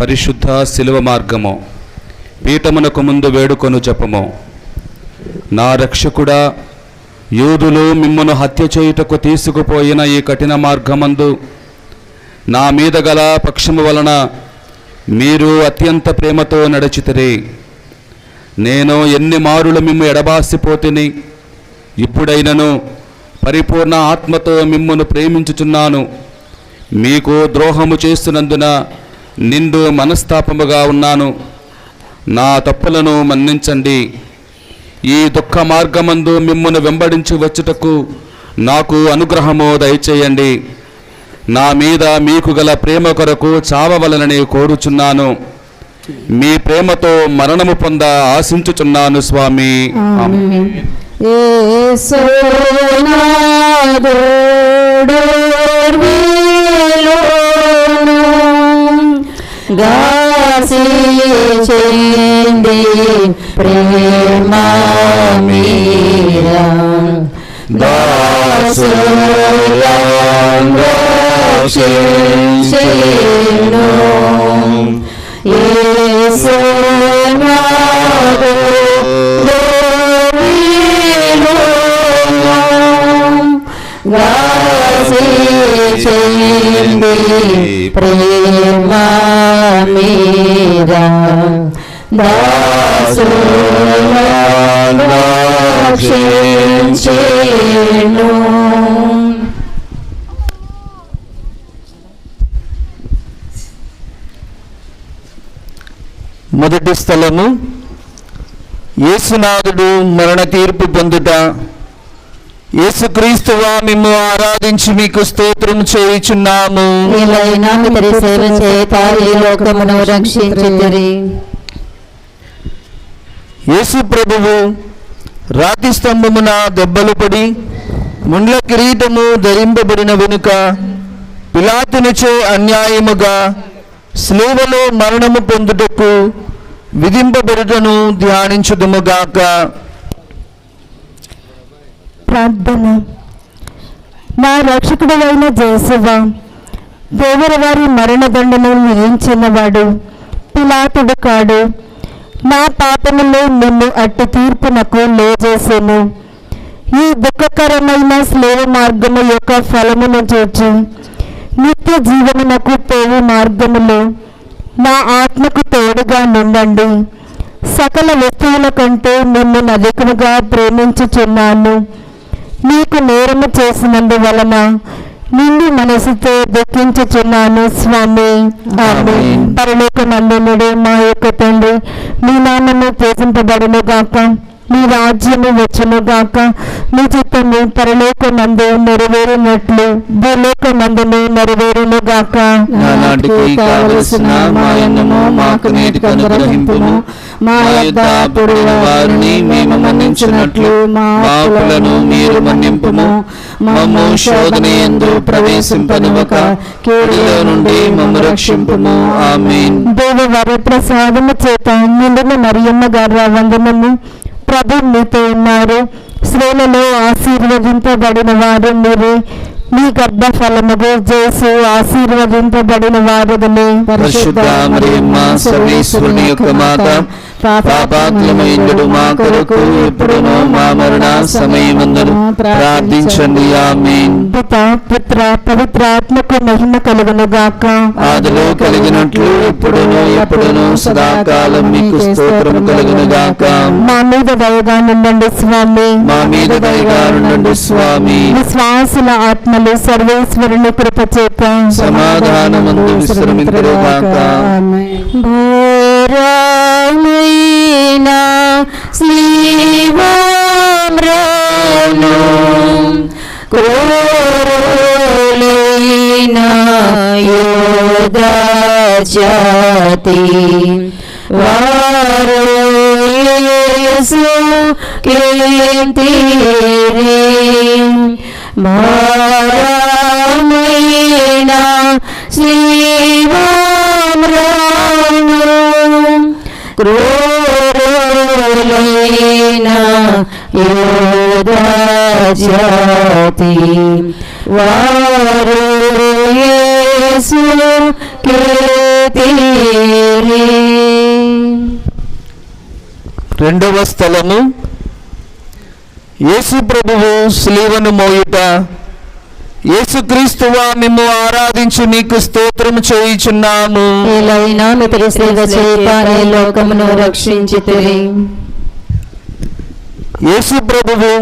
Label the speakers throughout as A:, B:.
A: పరిశుద్ధ శిలువ మార్గము, పీఠమునకు ముందు వేడుకొను జపము. నా రక్షకుడా, యూదులు మిమ్మును హత్య చేయుటకు తీసుకుపోయిన ఈ కఠిన మార్గమందు నా మీద గల పక్షము వలన మీరు అత్యంత ప్రేమతో నడిచితిరి. నేను ఎన్ని మారులు మిమ్ము ఎడబాసిపోతిని, ఇప్పుడైనను పరిపూర్ణ ఆత్మతో మిమ్మును ప్రేమించుచున్నాను. మీకు ద్రోహము చేస్తున్నందున నిండు మనస్తాపముగా ఉన్నాను. నా తప్పులను మన్నించండి. ఈ దుఃఖ మార్గమందు మిమ్మును వెంబడించి వచ్చుటకు నాకు అనుగ్రహము దయచేయండి. నా మీద మీకు గల ప్రేమ కొరకు చావవలనని కోరుచున్నాను. మీ ప్రేమతో మరణము పొంద ఆశించుచున్నాను స్వామి.
B: మొదటి స్థలము, యేసునాథుడు మరణ తీర్పు పొందుట. యేసుక్రీస్తువా, మిమ్ము ఆరాధించి మీకు స్తోత్రం చేయుచున్నాము. యేసు ప్రభువు రాతి స్తంభమున దెబ్బలు పడి ముండ్ల కిరీటము ధరింపబడిన వెనుక పిలాతునిచే అన్యాయముగా శిలువలో మరణము పొందుటకు విధింపబడుటను ధ్యానించుదుముగాక.
C: ప్రార్థన. నా రక్షకుడు అయిన జేసువా, దేవుని వారి మరణదండను విధించినవాడు పిలాతుడు కాడు. నా పాపములు నిన్ను అట్టి తీర్పునకు లేజేసెను. ఈ దుఃఖకరమైన శిలువ మార్గము యొక్క ఫలమును చూచి నిత్య జీవనమునకు పోవు మార్గములో నా ఆత్మకు తోడుగా నుండండి. సకల వస్తువుల కంటే నిన్ను అధికముగా ప్రేమించుచున్నాను. నీకు నేరము చేసినందువలన నిన్ను మనసుతో దుఃఖించుచున్నాను స్వామి. ఆమేన్. పరలోకమందునుడు మా యొక్క తండ్రి, మీ నామము పూజింపబడును గాక, మీ రాజ్యము వచ్చును గాక, మీ చిత్తము పరలోకమందు నెరవేరినట్లు భూలోకమందును నెరవేరును గాక.
B: నానాటికి కావలసిన మా అన్నము మాకు నేటికి అనుగ్రహింపుము. మా యొద్ద అప్పుడైన వారిని మేము మన్నించినట్లు మా అప్పులను మీరు మన్నింపుము. మమ్ము శోధనయందు ప్రవేశింపనివ్వక కీడులో నుండి మమ్ము రక్షింపుము. ఆమేన్.
C: దేవవారి ప్రసాదము చేత నిండిన మరియమ్మ గారు వందనము. ప్రభు మీతో ఉన్నారు. స్త్రీలలో ఆశీర్వదింపబడిన వారు మీరే. మీ గర్భ ఫలముగా యేసు ఆశీర్వదింపబడిన వారుదనే.
B: పరిశుద్ధ మరియమ్మ, సర్వేశ్వరుని యొక్క మాత, పాపాత్ములమైనడు మా కొరకు ఇప్పుడును మా మరణ సమయమందును ప్రార్థించండి. ఆమేన్.
C: పిత, పుత్ర, పవిత్రాత్మకు మహిమ కలుగును గాక.
B: ఆదిలో కలిగినట్లు ఇప్పుడును ఎప్పుడును సదాకాలం మీకు స్తోత్రం కలుగును గాక.
C: మా మీద దయగా నుండండి స్వామి.
B: మా మీద దయగా ఉండండి స్వామి.
C: విశ్వాసుల ఆత్మలు సర్వేశ్వరుని కృప చేత
B: సమాధానమందు విశ్రమింతురు గాక.
C: ఘోరమైన శ్రీవామ్రాను క్రూరులైన యోధా జాతి వారు యేసు కీర్తిరి. మారమైన శ్రీవామ్రాను క్రూరులైన యోధా జాతి వారు యేసు కీర్తిరి.
B: రెండవ స్థలము, యేసు ప్రభువు శిలువను మోయుట. యేసుక్రీస్తువా మిమ్ము ఆరాధించి నీకు స్తోత్రము చేయుచున్నాము.
C: ఏలైనా మితడి సేవ చేత నీ లోకమును రక్షించితివి.
B: యేసు ప్రభువు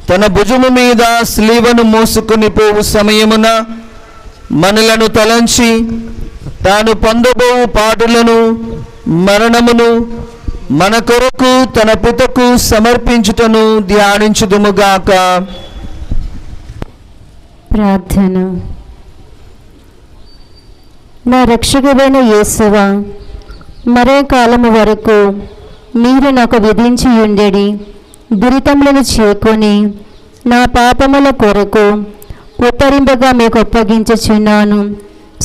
B: తన భుజము మీద శిలువను మోసుకుని పోవు సమయమున మనలను తలంచి తాను పొందబోవు పాటులను, మరణమును మన కొరకు తన పితకు సమర్పించుటను ధ్యానించుదుముగాక.
C: ప్రార్థన. నా రక్షకుడైన యేసువా, మరే కాలము వరకు మీరు నాకు విధించి ఉండెడి దురితములను చేకొని నా పాపముల కొరకు ఉత్తరింపగా మీకు అప్పగించుచున్నాను.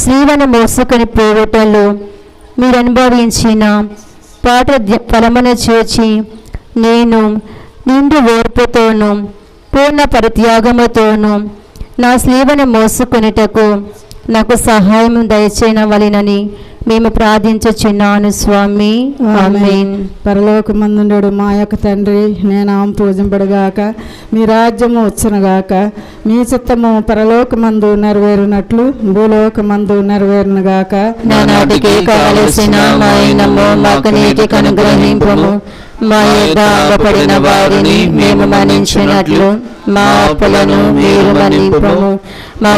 C: శ్రీవను మోసుకొని పోవటంలో మీరు అనుభవించిన పాట ఫలమును చూచి నేను నిండు ఓర్పుతోనూ పూర్ణ పరిత్యాగముతోనూ నా స్లీవను మోసుకొనుటకు నాకు సహాయం దయచేయవలెనని మేము ప్రార్థించుచున్నాను స్వామి. ఆమేన్.
D: పరలోకమందుండు మా యొక్క తండ్రి, నీ నామం పూజింపడుగాక, మీ రాజ్యము వచ్చునుగాక, మీ చిత్తము పరలోకమందు నెరవేరునట్లు భూలోకమందు నెరవేరునుగాక.
C: నానాటికి కావలసిన మా ఇనము మాకు నీటికి అనుగ్రహింపుము. మా యొద్ద అప్పపడిన వారిని మేము మన్నించినట్లు మా అప్పులను మీరు మన్నింపుము. మా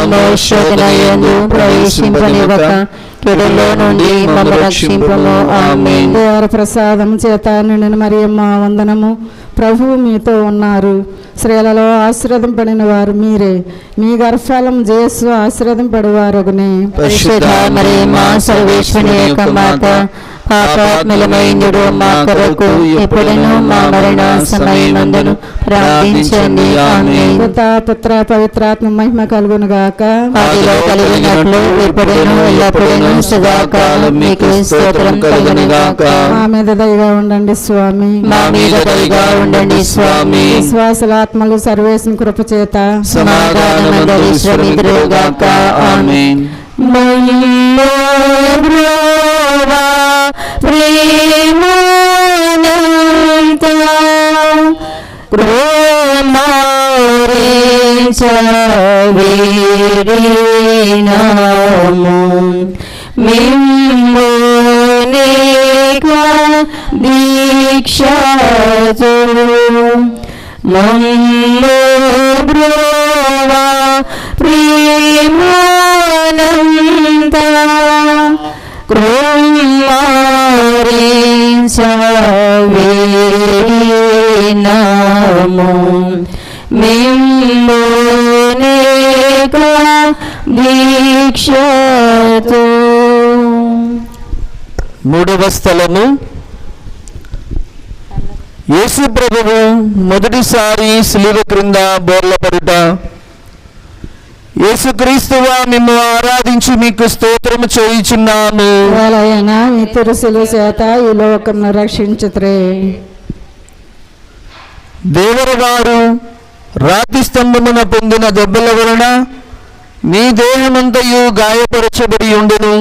C: శోధన యందు ప్రవేశింపనివ్వక చెడులో నుండి మమ్మల్ని రక్షింపుము. ఆమేన్.
D: దేవర ప్రసాదం చేత నిండిన మరియమ్మ వందనము. ప్రభువు మీతో ఉన్నారు. స్త్రీలలో ఆశీర్వదింపడిన వారు మీరే. మీ గర్భఫలం యేసు ఆశీర్వదింపడివారగునే.
C: పరిశుద్ధ మరియమ్మ సర్వేశ్వరుని యొక్క మాత, పాపాత్ములమైనడు మా కొరకు ఎప్పుడును మా మరణ సమయమందును ప్రార్థించండి. ఆమేన్.
D: పితా పుత్ర పవిత్రాత్మ మహిమ కలుగునుగాక.
C: ఆదిలో కలిగినట్లు ఇప్పుడును ఎల్లప్పుడూ సదాకాలం మీకు స్తోత్రం కలుగునుగాక.
D: మా మీద దయగా ఉండండి స్వామి.
C: మా మీద దయగా ఉండండి స్వామి.
D: విశ్వాసులాత్మలు సర్వేశ్వరుని కృప చేత
C: సమాధానమందరి శ్రమిద్రుగాక. ఆమేన్. మయ్యోబ్రోవా ప్రేమానంత క్రోమారేచవేరినాము మిమ్మోనేకా దీక్షాచు మమ్మోబ్రోవా ప్రేమానంత క్రోమారేచవేరినాము మిమ్మోనేకా దీక్షాచు.
B: మూడవ స్థలము, యేసు ప్రభువు మొదటిసారి శిలువ క్రింద బోర్లపడుట. యేసుక్రీస్తువా మిమ్ము ఆరాధించి మీకు స్తోత్రము చేయుచున్నాము.
D: వాళ్ళైనా మీ తిరుసుల చేత ఈ లోకంను రక్షించుత్రే.
B: దేవరు వారు రాతి స్తంభమున పొందిన దెబ్బల వలన మీ దేహమంతయు గాయపరచబడి ఉండును.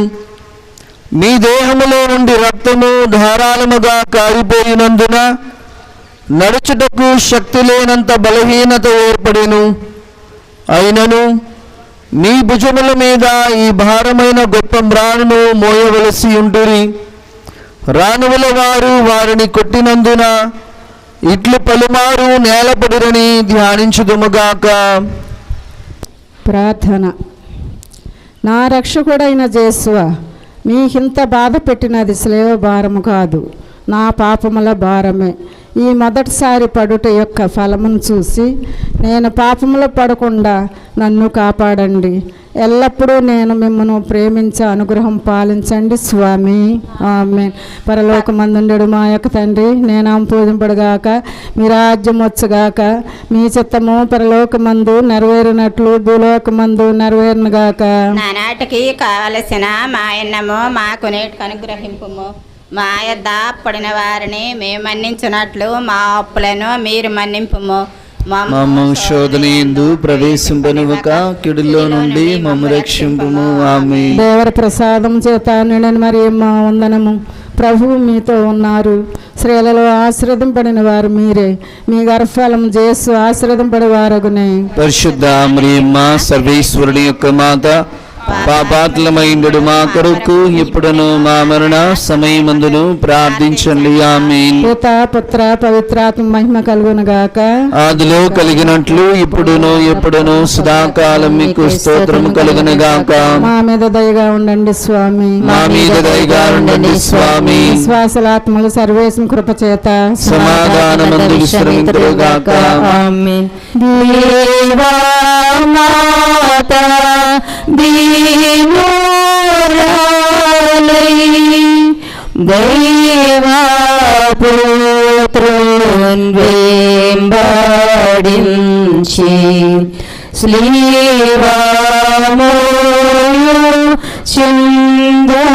B: మీ దేహములో నుండి రక్తము ధారాళముగా కారిపోయినందున నడుచుటకు శక్తి లేనంత బలహీనత ఏర్పడెను. అయినను మీ భుజముల మీద ఈ భారమైన గొప్ప మ్రాణును మోయవలసి ఉంటురి. రానువుల వారు వారిని కొట్టినందున ఇట్లు పలుమారు నేలపడిరని ధ్యానించుదుముగాక.
D: ప్రార్థన. నా రక్షకుడైన యేసువా, మీకింత బాధ పెట్టినది శ్లేవ భారము కాదు, నా పాపముల భారమే. ఈ మొదటిసారి పడుట యొక్క ఫలమును చూసి నేను పాపములో పడకుండా నన్ను కాపాడండి. ఎల్లప్పుడూ నేను మిమ్మల్ని ప్రేమించే అనుగ్రహం పాలించండి స్వామి. ఆమేన్. పరలోకమందుండెడు మా యొక్క తండ్రి, నీ నామం పూజింపడుగాక, మీ రాజ్యం వచ్చుగాక, మీ చిత్తము పరలోకమందు నెరవేరినట్లు భూలోకమందు నెరవేరునుగాక.
E: నానాటికి కావలసిన మా అన్నము మాకు నేటికి అనుగ్రహింపుము. మా యొద్ద పడిన వారిని మేము మన్నించినట్లు మా అప్పులను మీరు మన్నింపుము.
B: మమ్ము శోధన యందు ప్రవేశింపనివ్వక కీడులో నుండి మమ్ము రక్షింపుము. ఆమేన్.
D: దేవర ప్రసాదం చేత నిండిన మరియమ్మ వందనము. ప్రభువు మీతో ఉన్నారు. స్త్రీలలో ఆశీర్వదింపడిన వారు మీరే. మీ గర్భఫలం యేసు ఆశీర్వదింపడి వారగునే.
B: పరిశుద్ధ మరియమ్మ సర్వేశ్వరుని యొక్క మాత, పాపాత్ములమైండు మా కొరకు ఇప్పుడును మా మరణ సమయమందును ప్రార్థించండి. ఆమేన్.
D: పిత పుత్ర పవిత్రాత్మ మహిమ కలుగును గాక.
B: ఆదిలో కలిగినట్లు ఇప్పుడును ఎప్పుడును సదాకాలం మీకు స్తోత్రము కలుగును గాక.
D: మా మీద దయగా ఉండండి స్వామి.
B: మా మీద దయగా ఉండండి స్వామి.
D: విశ్వాసలాత్మలు సర్వేశ్వరుని కృప చేత
B: సమాధానమందు విశ్రమింతురు గాక.
C: ఆమేన్. దేవా మాత దీనురాలై దైవా పుత్రున్ వెంబడించి శ్లీవామో చిందగా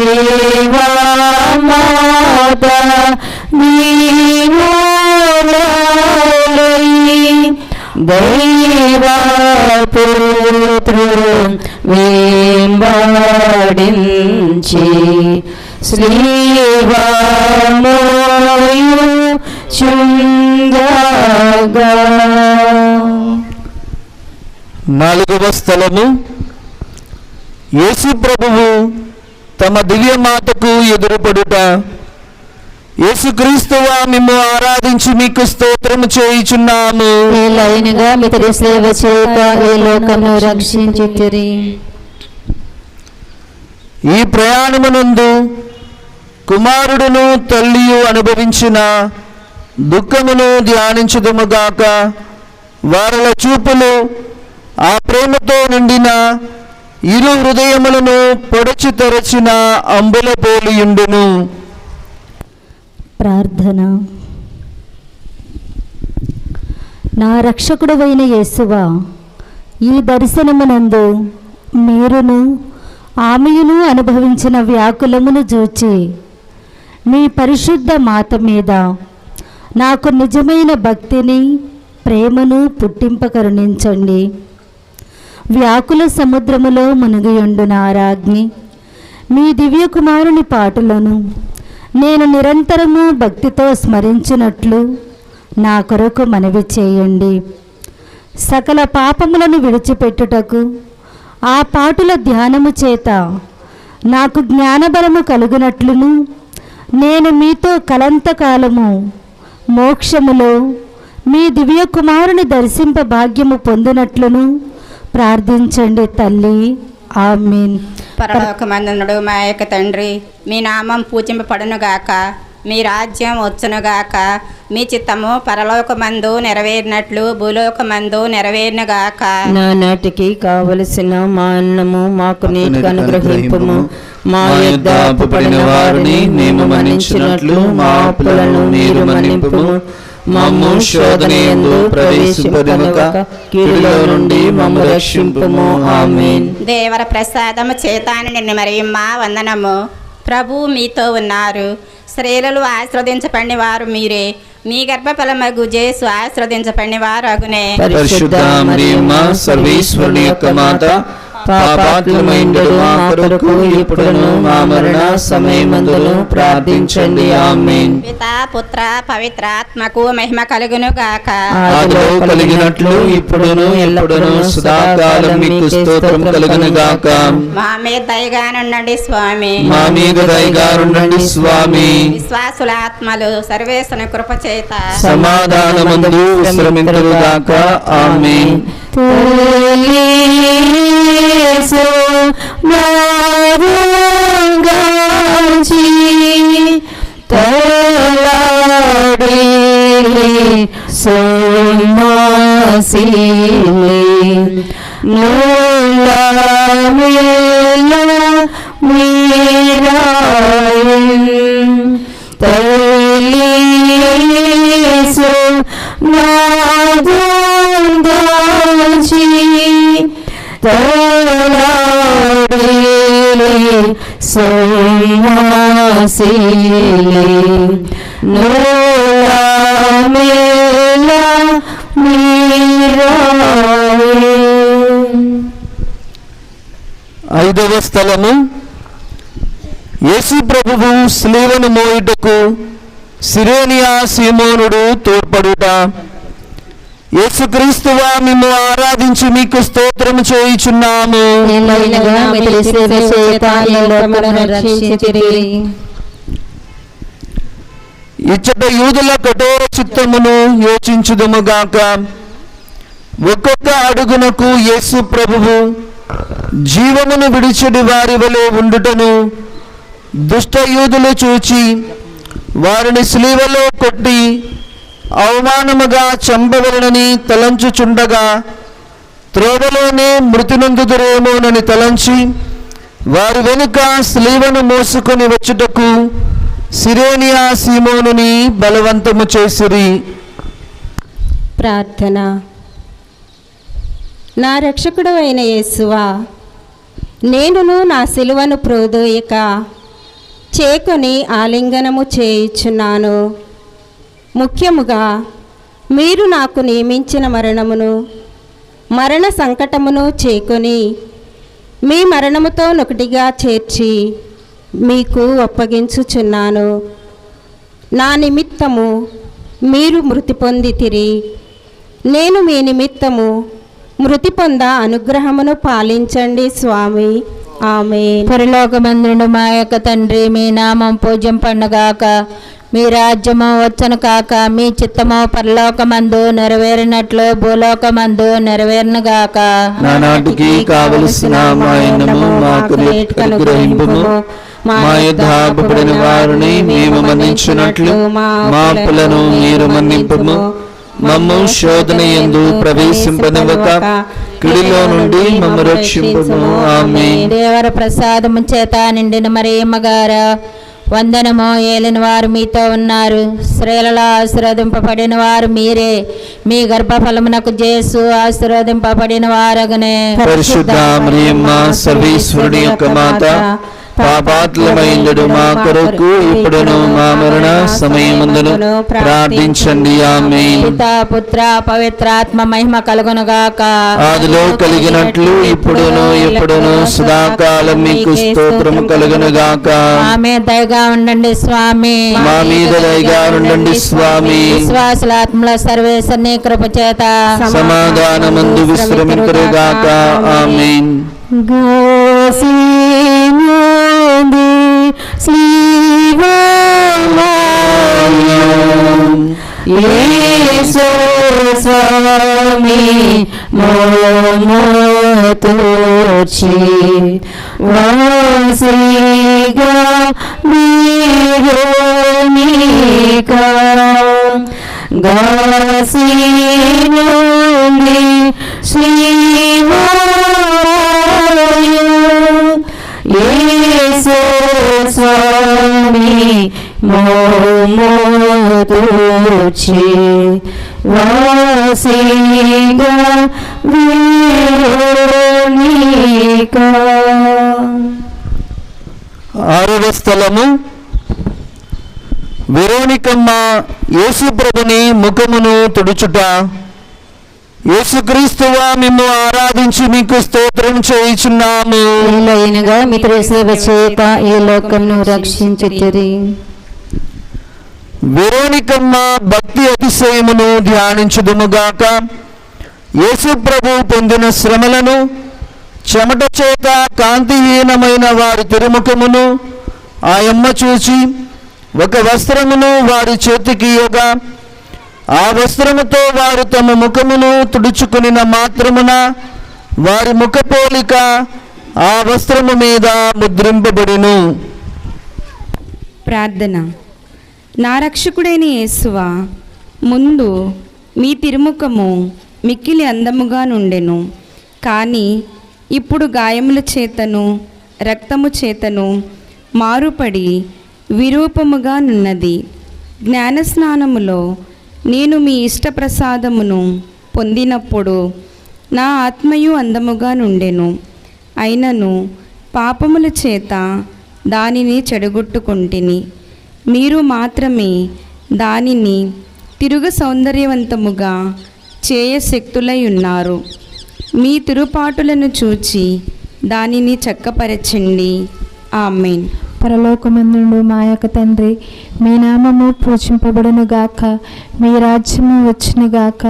C: దేవా మాత దీనురాలై దైవా పుత్రున్ వెంబడించి శ్రీవామోయు చుందగా.
B: 4వ స్థలము, యేసు ప్రభువు తమ దివ్య మాతకు ఎదురుపడుట. యేసుక్రీస్తువా మిమ్ము ఆరాధించి మీకు స్తోత్రము చేయుచున్నాము.
C: ఈ లైనుగా మీ తరి సేవ చేత ఈ లోకమును రక్షించితిరి.
B: ఈ ప్రయాణమునందు కుమారుడును తల్లియు అనుభవించిన దుఃఖమును ధ్యానించుదుముగాక. వారల చూపులు ఆ ప్రేమతో నిండిన ఇరు హృదయములను పొడచి తెరచిన అంబుల పోలియుండును.
C: ప్రార్థన. నా రక్షకుడవైన యేసువా, ఈ దర్శనమునందు మీరును ఆమెయును అనుభవించిన వ్యాకులమును చూచి మీ పరిశుద్ధ మాత మీద నాకు నిజమైన భక్తిని ప్రేమను పుట్టింప కరుణించండి. వ్యాకుల సముద్రములో మునిగియుండు నా రాజ్ఞి, మీ దివ్య కుమారుని పాటలను నేను నిరంతరము భక్తితో స్మరించినట్లు నా కొరకు మనవి చేయండి. సకల పాపములను విడిచిపెట్టుటకు ఆ పాటుల ధ్యానము చేత నాకు జ్ఞానబలము కలుగునట్లును నేను మీతో కలంతకాలము మోక్షములో మీ దివ్య కుమారుని దర్శింప భాగ్యము పొందినట్లును ప్రార్థించండి తల్లి. ఆమేన్.
E: పరలోకమందునుడు మా యొక్క తండ్రి, మీ నామం పూజింపబడునుగాక, మీ రాజ్యం వచ్చునుగాక, మీ చిత్తము పరలోకమందు నెరవేరినట్లు భూలోకమందు నెరవేరునుగాక.
C: నానాటికి కావలసిన మా అన్నము మాకు నీటికి అనుగ్రహింపుము. మా యొద్ద అప్పుపడిన వారిని మేము మన్నించినట్లు మా అప్పులను మీరు మన్నింపుము. మమ్ము శోధనయందు ప్రవేశింపనివ్వక కీడులో నుండి మమ్ము రక్షింపుము. ఆమేన్.
E: దేవర ప్రసాదము చేతాని నిన్ను మరియమ్మ వందనము. ప్రభు మీతో ఉన్నారు. స్త్రీలలో ఆశీర్వదించబడిన వారు మీరే. మీ గర్భఫలమగు యేసు ఆశీర్వదించబడిన వారు అగునే.
B: పరిశుద్ధ మరియమ్మ సర్వేశ్వరుని యొక్క మాత, పాపాత్ములమైండు మా కొరకు ఇప్పుడును మా మరణ సమయమందును ప్రార్థించండి. ఆమేన్.
E: పితా పుత్ర పవిత్రాత్మకు మహిమ కలుగును గాక.
B: ఆదిలో కలిగినట్లు ఇప్పుడును ఎప్పుడును సదాకాలం మీకు స్తోత్రం కలుగును గాక.
E: మా మీద దయగానుండండి స్వామి.
B: మా మీద దయగానుండండి స్వామి.
E: విశ్వాసుల ఆత్మలు సర్వేశ్వరుని కృప చేత
B: సమాధానమందు విశ్రమింతురు గాక. ఆమేన్.
C: యేసు మారుగాచి తలాడి సోమాసిలి నూలామిల మీరాయన్ తల్లియేసు మారుగాచి తలాడి సోమాసిలి నూలామిల మేలా మీరాయే.
B: ఐదవ స్థలము, యేసు ప్రభువు స్లీవను మోయుటకు సిరేనియా సీమోనుడు తోడ్పడుట. యేసుక్రీస్తువా, మిమ్ము ఆరాధించి మీకు స్తోత్రము చేయుచున్నాము.
C: ఎల్లైనగా మితిలి సేవ చేత ఈ లోకమును రక్షించితిరి.
B: ఇచ్చట యూదుల కఠోర చిత్తమును యోచించుదుముగాక. ఒక్కొక్క అడుగునకు యేసు ప్రభువు జీవమును విడిచెడి వారి వలె ఉండుటను దుష్ట యూదులు చూచి వారిని సిలువలో కొట్టి అవమానముగా చంపవలనని తలంచుచుండగా త్రోవలోనే మృతి నొందుదురేమోనని తలంచి వారి వెనుక సిలువను మోసుకొని వచ్చుటకు సిరేనియా సీమోనుని బలవంతము చేసిరి.
E: ప్రార్థన. నా రక్షకుడు అయిన యేసువా, నేనును నా సిలువను ప్రోదోయక చేకొని ఆలింగనము చేయుచున్నాను. ముఖ్యముగా మీరు నాకు నియమించిన మరణ సంకటమును చేకొని మీ మరణముతో ఒకటిగా చేర్చి మీకు అప్పగించుచున్నాను. నా నిమిత్తము మీరు మృతి పొందితిరి, నేను మీ నిమిత్తము మృతి పొంద అనుగ్రహమును పాలించండి స్వామి. ఆమేన్.
C: పరలోకమందుండు మా యొక్క తండ్రి, మీ నామం పూజ్యం పండుగాక, మీ రాజ్యము వచ్చను కాక, మీ చిత్తము పరలోకమందు నెరవేరినట్లు భూలోకమందు నెరవేరునుగాక.
B: నానాటికి కావలసిన మా అన్నము మాకు అనుగ్రహింపుము. మా యొద్ద అప్పుబడిన వారిని మేము మన్నించినట్లు మా అప్పులను మీరు మన్నింపుము. మమ్ము శోధన యందు ప్రవేశింపనివ్వక కీడులో నుండి మమ్ము రక్షింపుము. ఆమేన్.
C: దేవర ప్రసాదము చేత నిండిన మరియమ్మ గారు వందనము. ఏలిన వారు మీతో ఉన్నారు, స్త్రీలలో ఆశీర్వదింపబడిన వారు మీరే, మీ గర్భఫలమునకు యేసు ఆశీర్వదింపబడిన వారగునే.
B: పరిశుద్ధ మరియమ్మ, సర్వేశ్వరుని యొక్క మాత, పాపాత్ములమైండు మా కొరకు ఇప్పుడును మా మరణ సమయమందును ప్రార్థించండి. ఆమేన్.
C: పితా పుత్ర పవిత్రాత్మ మహిమ కలుగునుగాక.
B: ఆదిలో కలిగినట్లు ఇప్పుడును ఎప్పుడును సదాకాలం మీకు స్తోత్రము కలుగునుగాక.
C: ఆమె దయగా ఉండండి స్వామి,
B: మా మీద దయగా ఉండండి స్వామి.
C: విశ్వాసులాత్మల సర్వేశ్వరుని కృప చేత
B: సమాధానమందు విశ్రమింతురుగాక. ఆమేన్.
C: యేసు స్వామి మోమోతోచి వాసిగా మీరోనికా గాసినుండి శ్రీవాయు యేసు స్వామి మోమోతోచి వాసిగా మీరోనికా.
B: ఆరవ స్థలము, వెరోనికమ్మ యేసు ప్రభుని ముఖమును తుడుచుట. యేసుక్రీస్తువా, మిమ్ము ఆరాధించి మీకు స్తోత్రం చేయుచున్నాము.
C: ఎల్లైనగా మిత్ర సేవ చేత ఈ లోకమును రక్షించితిరి.
B: వెరోనికమ్మ భక్తి అతిశయమును ధ్యానించుదుముగాక. యేసు ప్రభు పొందిన శ్రమలను, చెమట చేత కాంతిహీనమైన వారి తిరుముఖమును ఆయమ్మ చూచి ఒక వస్త్రమును వారి చేతికి ఇయ్యగా ఆ వస్త్రముతో వారు తమ ముఖమును తుడుచుకునిన మాత్రమున వారి ముఖపోలిక ఆ వస్త్రము మీద ముద్రింపబడిను.
F: ప్రార్థన. నా రక్షకుడైన యేసువా, ముందు మీ తిరుముఖము మిక్కిలి అందముగా నుండెను, కానీ ఇప్పుడు గాయముల చేతను రక్తము చేతను మారుపడి విరూపముగా నున్నది. జ్ఞానస్నానములో నేను మీ ఇష్టప్రసాదమును పొందినప్పుడు నా ఆత్మయు అందముగా నుండెను. అయినను పాపముల చేత దానిని చెడగొట్టుకొంటిని. మీరు మాత్రమే దానిని తిరుగ సౌందర్యవంతముగా చేయ శక్తులై ఉన్నారు. మీ తిరుపాటులను చూచి దానిని చక్కపరచండి. ఆమేన్.
G: పరలోకమందుండు మా యొక్క తండ్రి, మీ నామము పూజింపబడును గాక, మీ రాజ్యము వచ్చును గాక,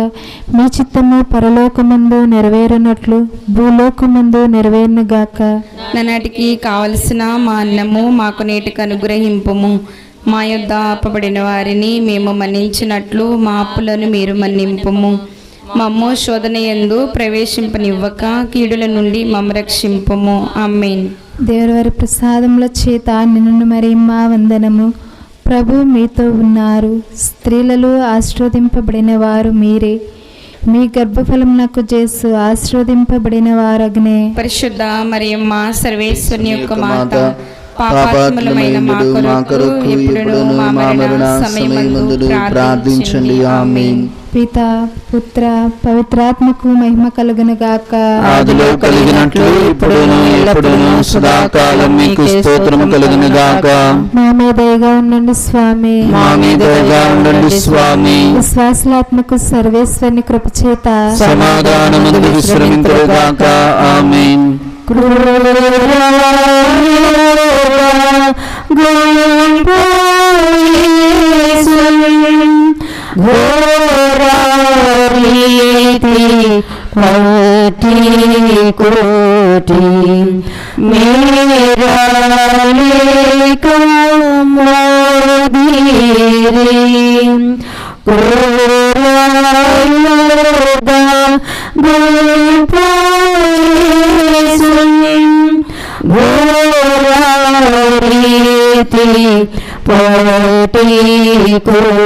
G: మీ చిత్తము పరలోకమందు నెరవేరునట్లు భూలోకమందు నెరవేరును గాక.
F: నానాటికి కావలసిన మా అన్నము మాకు నేటికి అనుగ్రహింపుము. మా యొద్ద అప్పబడిన వారిని మేము మన్నించినట్లు మా అప్పులను మీరు మన్నింపుము. మమ్ము శోధన యందు ప్రవేశింపనివ్వక కీడుల నుండి మమ్మ రక్షింపుము. ఆమేన్.
G: దేవుని ప్రసాదముల చేత నిన్ను మరియమ్మ వందనము. ప్రభు మీతో ఉన్నారు, స్త్రీలలో ఆశీర్వదింపబడిన వారు మీరే, మీ గర్భఫలమునకు జేసు ఆశీర్వదింపబడిన వారగునే.
F: పరిశుద్ధ మరియమ్మ సర్వేశ్వరుని యొక్క మాత, పాపాత్ములమైన మా కొరకు ఇప్పుడును మా మరణ సమయమందు ప్రార్థించండి. ఆమేన్.
G: పిత పుత్ర పవిత్రాత్మకు మహిమ కలుగును గాక.
B: ఆదిలో కలిగినట్లు ఇప్పుడును ఎల్లప్పుడును సదాకాలం మీకు స్తోత్రం కలుగును గాక.
G: మా మీద దయగా ఉండండి స్వామి,
B: మా మీద దయగా ఉండండి స్వామి.
G: విశ్వాసులాత్మకు సర్వేశ్వరుని కృపచేత
B: సమాధానమందు విశ్రమింతురు గాక. ఆమేన్.
G: కోటి మేరా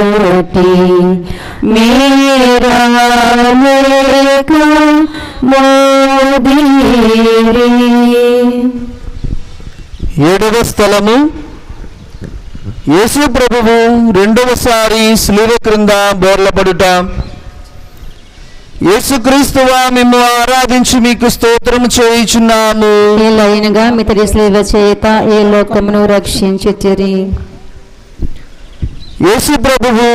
G: కోటి మేరా
B: ఏడవ స్థలము, యేసు ప్రభువు రెండవసారి శిలువ క్రింద బోర్లపడుట. యేసుక్రీస్తువా మేము ఆరాధించి మీకు స్తోత్రము చేయుచున్నాము.
C: ఏలైనగా మితడి శిలువ చేత ఏ లోకమును రక్షించుచిరి.
B: యేసు ప్రభువు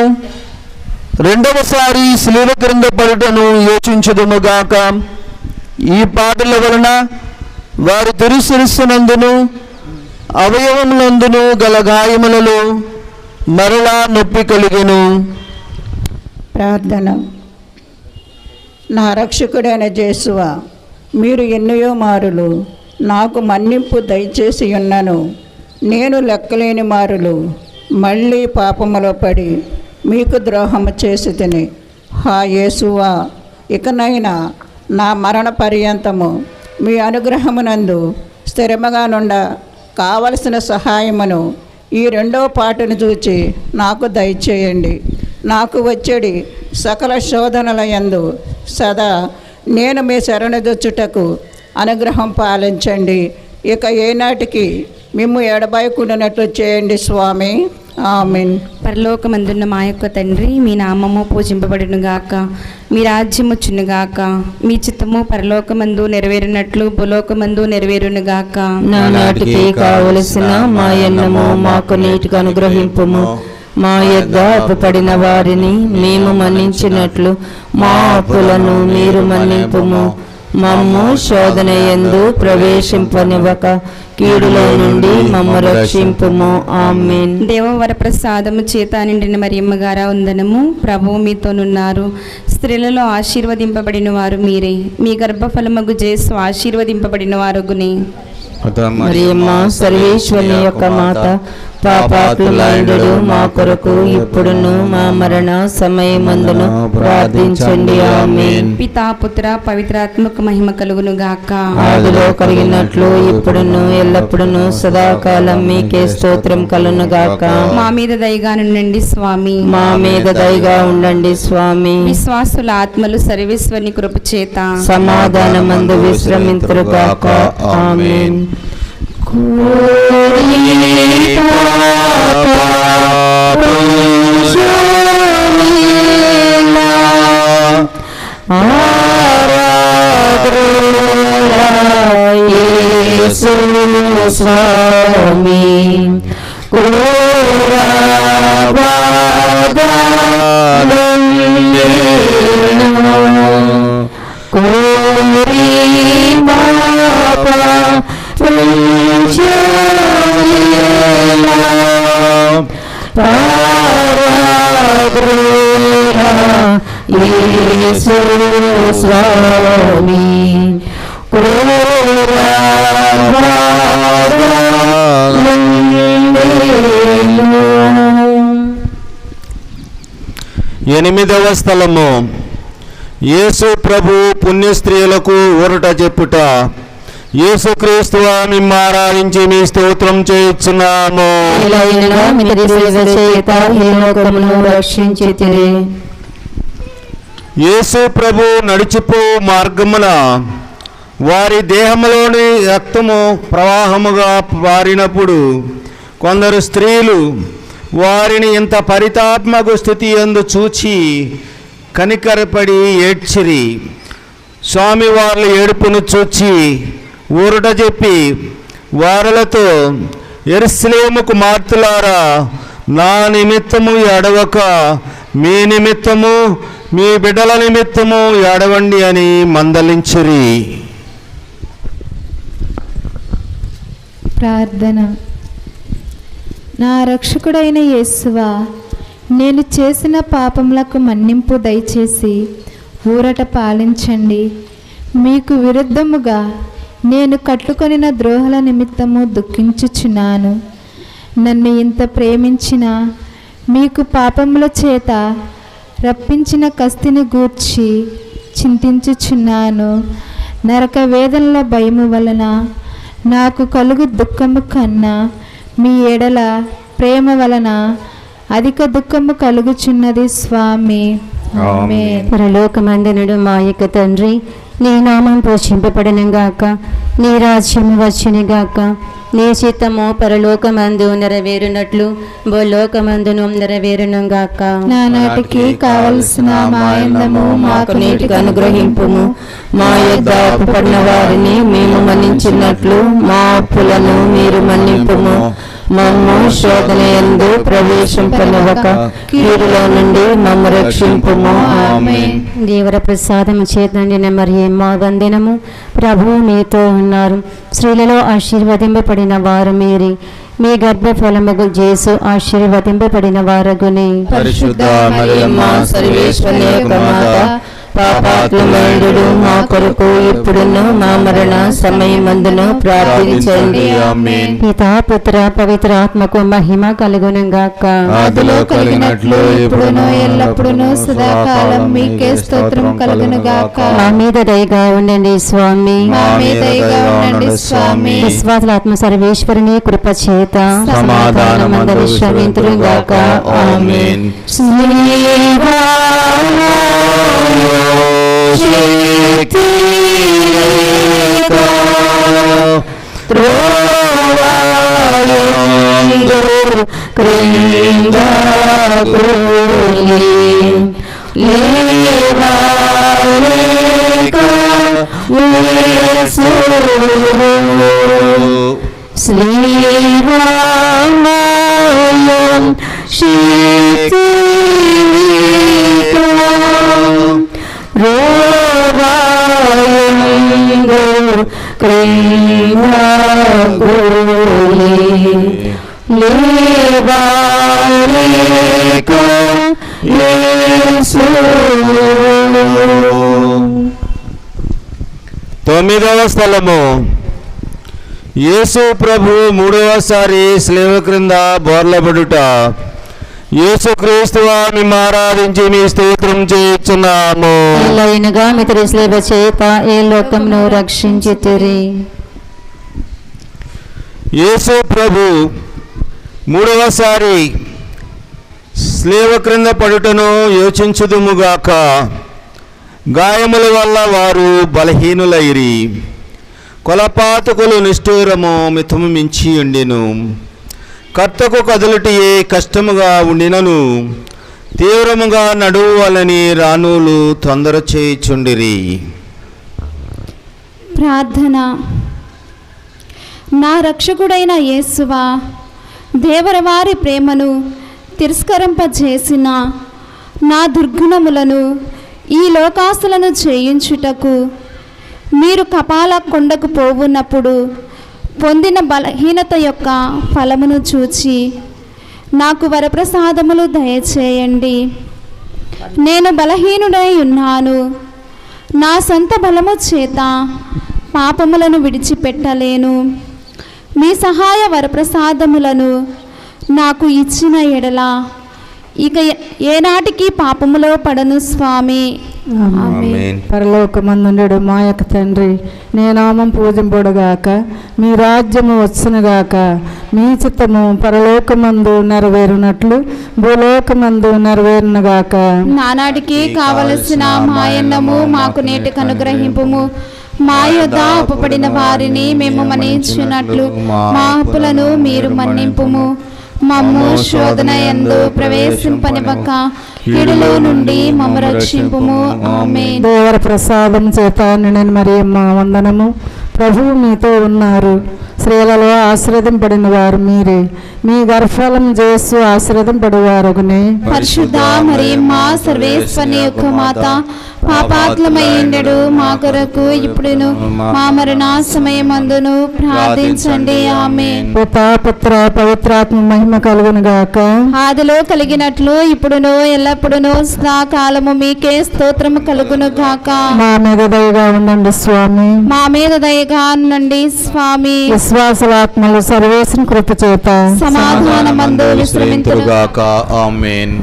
B: రెండవసారి శిలువ క్రింద పడుటను యోచించుదుముగాక. ఈ పాటల వలన వారి తిరుశిరస్సునందును అవయవములందును గల గాయములలో మరలా నొప్పి కలిగెను.
D: ప్రార్థన. నా రక్షకుడైన యేసువా, మీరు ఎన్నయో మారులు నాకు మన్నింపు దయచేసి ఉన్నాను. నేను లెక్కలేని మారులు మళ్ళీ పాపములో పడి మీకు ద్రోహము చేసి తిని. హా యేసువా, ఇకనైనా నా మరణ పర్యంతము మీ అనుగ్రహమునందు స్థిరముగా నుండ కావలసిన సహాయమును ఈ రెండవ పాటను చూచి నాకు దయచేయండి. నాకు వచ్చేడి సకల శోధనల యందు సదా నేను మీ శరణుదొచ్చుటకు అనుగ్రహం పాలించండి. ఇక ఏనాటికి మిమ్ము ఎడబాయకుండానట్లు చేయండి స్వామి. ఆమేన్.
F: పరలోకమందున్న మా యొక్క తండ్రి, మీ నామము పూజింపబడును గాక, మీ రాజ్యం వచ్చును గాక, మీ చిత్తము పరలోకమందు నెరవేరినట్లు భూలోకమందు నెరవేరును గాక.
C: నానాటికి కావలసిన మా అన్నము మాకు నీటికి అనుగ్రహింపుము. మా యొద్ద అప్పుపడిన వారిని మేము మన్నించినట్లు మా అప్పులను మీరు మన్నింపుము. మమ్ము శోధన యందు ప్రవేశింపనివ్వక కీడులో నుండి మమ్ము రక్షింపుము. ఆమేన్.
F: దేవవర ప్రసాదము చేత నిండిన మరియమ్మ గారా వందనము. ప్రభువు మీతోనున్నారు, స్త్రీలలో ఆశీర్వదింపబడిన వారు మీరే, మీ గర్భఫలమగు యేసు ఆశీర్వదింపబడిన వారగునే.
C: మరియమ్మ సర్వేశ్వరుని యొక్క మాత, పాపాత్ములైనడు మా కొరకు ఇప్పుడును మా మరణ సమయమందును ప్రార్థించండి. ఆమేన్.
F: పితా పుత్ర పవిత్రాత్మక మహిమ కలుగును గాక.
C: ఆదిలో కలిగినట్లు ఇప్పుడును ఎల్లప్పుడును సదాకాలం మీకే స్తోత్రం కలుగును గాక.
F: మా మీద దయగా నుండండి స్వామి.
C: మా మీద దయగా ఉండండి స్వామి.
F: విశ్వాసుల ఆత్మలు సర్వేశ్వరుని కృప చేత
C: సమాధానమందు విశ్రమింతురు గాక. ఆమేన్. స్వామి
H: ఎనిమిదవ స్థలము యేసు ప్రభు పుణ్యస్త్రీలకు ఊరట చెప్పుట. యేసుక్రీస్తువా మిమ్ము ఆరాధించి మీ స్తోత్రం చేయుచున్నాము. యేసు ప్రభు నడిచిపో మార్గమున వారి దేహములోని రక్తము ప్రవాహముగా పారినప్పుడు కొందరు స్త్రీలు వారిని ఇంత పరితాత్మక స్థితి యందు చూచి కనికరపడి ఏడ్చిరి. స్వామి వాళ్ళ ఏడుపును చూచి ఊరట చెప్పి వారలతో, యెరూషలేము కుమార్తెలారా, నా నిమిత్తము ఎడవక మీ నిమిత్తము మీ బిడ్డల నిమిత్తము ఎడవండి అని మందలించిరి.
G: ప్రార్థన. నా రక్షకుడైన యేసువా, నేను చేసిన పాపములకు మన్నింపు దయచేసి ఊరట పాలించండి. మీకు విరుద్ధముగా నేను కట్టుకొనిన ద్రోహుల నిమిత్తము దుఃఖించుచున్నాను. నన్ను ఇంత ప్రేమించిన మీకు పాపముల చేత రప్పించిన కస్తిని గూర్చి చింతించుచున్నాను. నరక వేదనల భయము వలన నాకు కలుగు దుఃఖము కన్నా మీ ఎడల ప్రేమ వలన అధిక దుఃఖము కలుగుచున్నది స్వామి. ఆమేన్.
C: పరలోకమందునుడు మా యొక్క తండ్రి, నీ నామం పోషింపబడను గాక, నీ రాజ్యము వచ్చును గాక, నీ చిత్తము పరలోకమందు నెరవేరునట్లు భూలోకమందును నెరవేరును గాక.
G: నానాటికి కావలసిన మాయందము మాకు నేటికి అనుగ్రహింపుము.
B: మా యొద్ద అప్పుపడిన వారిని మేము మన్నించినట్లు మా అప్పులను మీరు మన్నింపుము. మమ్ము శోధన యందు ప్రవేశింపనివ్వక కీడులో నుండి మమ్ము రక్షింపుము. ఆమేన్.
C: దేవర ప్రసాదము చేతండి మరియమ్మ వందనము. ప్రభువు మీతో ఉన్నారు. స్త్రీలలో ఆశీర్వదింపబడిన వారు మీరే, మీ గర్భఫలముగు యేసు ఆశీర్వదింపబడిన వారగునే.
B: పరిశుద్ధ మరియమ్మ సర్వేశ్వరి యొక్క మాత, పాపాత్ముడు మా కొరకు ఇప్పుడును మా మరణ సమయమందును ప్రార్థించండి. ఆమేన్.
C: పితా పుత్ర పవిత్ర ఆత్మకు మహిమ కలుగును గాక.
G: ఆదిలో కలిగినట్లు ఇప్పుడును ఎల్లప్పుడును సదాకాలం మీకే స్తోత్రం కలుగును గాక.
C: మా మీద దయగా ఉండండి స్వామి.
G: మా మీద దయగా ఉండండి స్వామి.
C: విశ్వాసాత్మ సర్వేశ్వరుని కృప చేత సమాధానమందరి శ్రమింతురు గాక.
B: ఆమేన్.
H: తొమ్మిదవ స్థలము యేసు ప్రభు మూడవసారి శిలువ క్రింద బోర్లబడుట. యేసుక్రీస్తువా మిమ్ము ఆరాధించి మీ స్తోత్రం చేయుచున్నాము.
C: ఎల్లైనగా మితరి శిలువ చేత ఏ లోకమును రక్షించితిరి.
H: యేసు ప్రభు మూడవసారి శిలువ క్రింద పడుటను యోచించుదుముగాక. గాయముల వల్ల వారు బలహీనులైరి, కొలపాతకులు నిష్ఠూరము మితము మించి ఉండెను. కర్తకు కదులుటియే కష్టముగా ఉండినను తీవ్రముగా నడువాలని రాణులు తొందర చేయుచుండిరి.
G: ప్రార్థన. నా రక్షకుడైన యేసువా,
I: దేవరవారి ప్రేమను తిరస్కరింపజేసిన నా దుర్గుణములను ఈ లోకాసులను చేయించుటకు మీరు కపాల కొండకు పోవున్నప్పుడు పొందిన బలహీనత యొక్క ఫలమును చూచి నాకు వరప్రసాదములు దయచేయండి. నేను బలహీనుడై ఉన్నాను. నా సొంత బలము చేత పాపములను విడిచిపెట్టలేను. మీ సహాయ వరప్రసాదములను నాకు ఇచ్చిన ఎడల ఇక ఏనాటికి పాపములో పడను స్వామి.
D: ఆమేన్. పరలోకమందుండు మా యొక్క తండ్రి, నీ నామం పూజింపడుగాక, మీ రాజ్యము వచ్చునుగాక, మీ చిత్తము పరలోకమందు నెరవేరునట్లు భూలోకమందు నెరవేరునుగాక.
I: నానాటికి కావలసిన మాయన్నము మాకు నేటికి అనుగ్రహింపుము. మా యొద్ద అప్పుపడిన వారిని మేము మన్నించున్నట్లు మా అప్పులను మీరు మన్నింపుము. మమ్ము శోధన యందు ప్రవేశింపనివ్వక కీడులో నుండి మమ్ము రక్షింపుము. ఆమేన్.
D: దేవర ప్రసాదం చేత నిండిన మరియమ్మ వందనము. ప్రభువు మీతో ఉన్నారు. స్త్రీలలో ఆశీర్వదింపబడిన వారు మీరే. మీ గర్భఫలం యేసు ఆశీర్వదింపబడువారగునే.
I: పరిశుద్ధ మరియమ్మ సర్వేశ్వరుని యొక్క మాత, పాపాత్మయండెడు మా కొరకు ఇప్పుడును మా మరణ సమయమందును ప్రార్థించండి. ఆమేన్.
D: పితా పుత్ర పవిత్రాత్మ మహిమ కలుగును గాక.
I: ఆదిలో కలిగినట్లు ఇప్పుడును ఎల్లప్పుడును సదాకాలము మీకే స్తోత్రము కలుగును గాక.
D: మా మీద దయగా ఉండండి స్వామి.
I: మా మీద దయగా ఉండండి స్వామి.
D: విశ్వాసలాత్మలు సర్వేశ్వరుని కృప చేత
I: సమాధానమందు విశ్రమింతురుగాక.
H: ఆమేన్.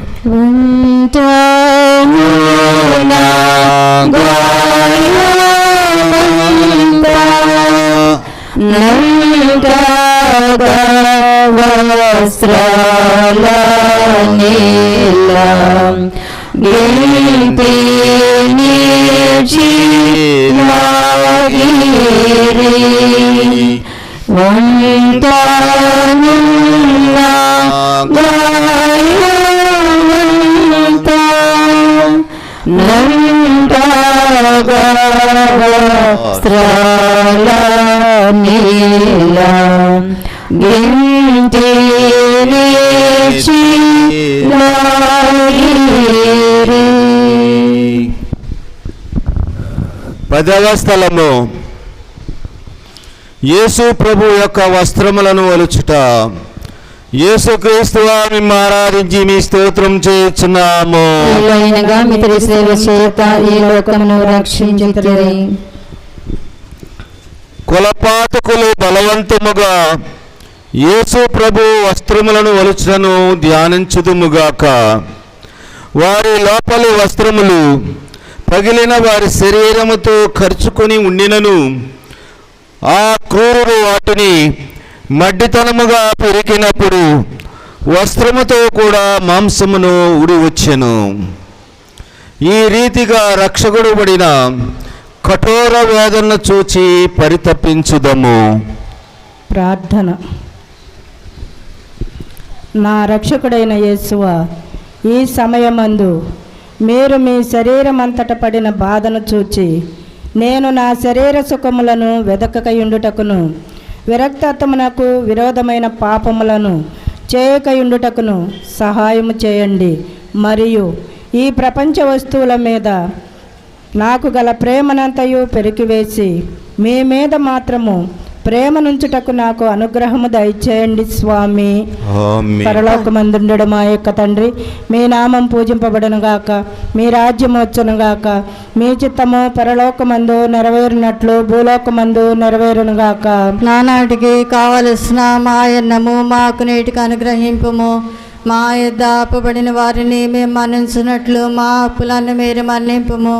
H: పదవ స్థలము యేసు ప్రభు యొక్క వస్త్రములను ఒలుచుట. యేసుక్రీస్తువా మిమ్ము ఆరాధించి మీ స్తోత్రం చేయుచున్నాము.
C: మిత్రి సేవ చేత ఈ లోకమును రక్షించుటరే.
H: కులపాతకులు బలవంతముగా యేసు ప్రభు వస్త్రములను ఒలుచుటను ధ్యానించుదుముగాక. వారి లోపలి వస్త్రములు పగిలిన వారి శరీరముతో ఖర్చుకొని ఉండినను ఆ క్రూరుడు వాటిని మడ్డితనముగా పెరికినప్పుడు వస్త్రముతో కూడా మాంసమును ఉడి వచ్చెను. ఈ రీతిగా రక్షకుడు పడిన కఠోర వేదనను చూచి పరితపించుదము.
D: ప్రార్థన. నా రక్షకుడైన యేసువా, ఈ సమయమందు మీరు మీ శరీరం అంతట పడిన బాధను చూచి నేను నా శరీర సుఖములను వెదకకయుండుటకును విరక్తత్వమునకు విరోధమైన పాపములను చేయకయుండుటకును సహాయము చేయండి. మరియు ఈ ప్రపంచ వస్తువుల మీద నాకు గల ప్రేమనంతయు పెరికివేసి మీ మీద మాత్రము ప్రేమనుంచుటకు నాకు అనుగ్రహము దయచేయండి స్వామి. పరలోకమందుండెడు మా యొక్క తండ్రి, మీ నామం పూజింపబడును గాక, మీ రాజ్యం వచ్చును గాక, మీ చిత్తము పరలోకమందు నెరవేరినట్లు భూలోకమందు నెరవేరును గాక.
C: నానాటికి కావలసిన మాయన్నము మాకు నేటికి అనుగ్రహింపుము. మా యొద్ద అప్పుబడిన వారిని మేము మన్నించినట్లు మా అప్పులను మీరు మన్నింపుము.